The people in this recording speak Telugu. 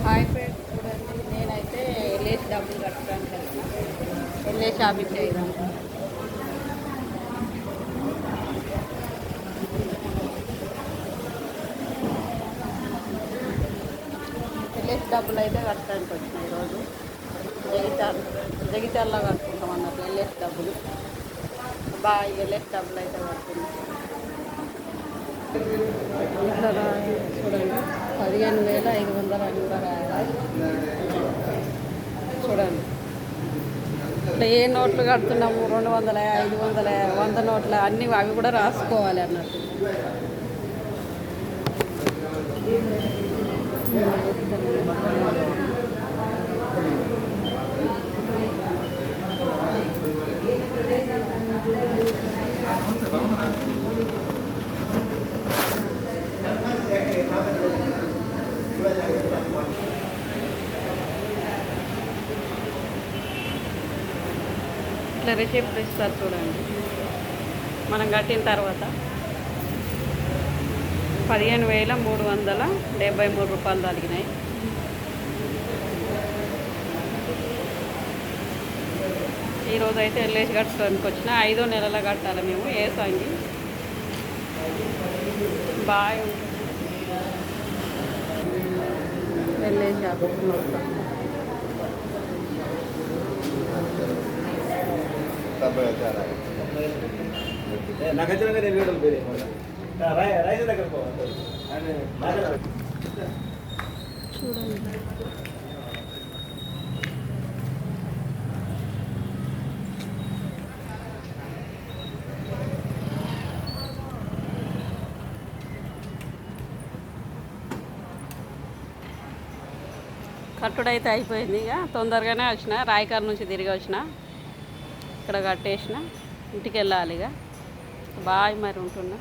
హాయ్ ఫ్రెండ్స్, చూడండి నేనైతే ఎల్ఐసి డబ్బులు కట్టడానికి వెళ్తున్నా. ఎల్ఐసి షాపింగ్ చేయడం. ఎల్ఐసి డబ్బులు అయితే కట్టడానికి వచ్చిన ఈరోజు జగిత్యాలలో కట్టుకుంటాం అన్నట్టు ఎల్ఐసి డబ్బులు. బాగా ఎల్ఐసి డబ్బులు అయితే కడుతున్నాం. ఇట్లా చూడండి 15,500 అని కూడా రాయాలి. చూడండి ఇట్లా ఏ నోట్లు కడుతున్నాము, 200, 500, 100 నోట్ల అన్నీ అవి కూడా రాసుకోవాలి అన్నట్టు. ఇట్లా రిసిప్ట్ ఇస్తారు చూడండి. మనం కట్టిన తర్వాత 15,373 రూపాయలు తగినాయి. ఈరోజు అయితే ఎల్ఐసి కట్టుకోవడానికి వచ్చిన 5వ నెలలో కట్టాలి మేము. ఏ సంగి బాయ్ ఎల్ఐసి ఆఫీస్ మొత్తం చూడండి. కట్టుడైతే అయిపోయింది. ఇక తొందరగానే వచ్చిన, రాయకారు నుంచి తిరిగి వచ్చిన, ఇక్కడ కట్టేసిన, ఇంటికి వెళ్ళాలి. ఇక బాయ్ మరి ఉంటున్నా.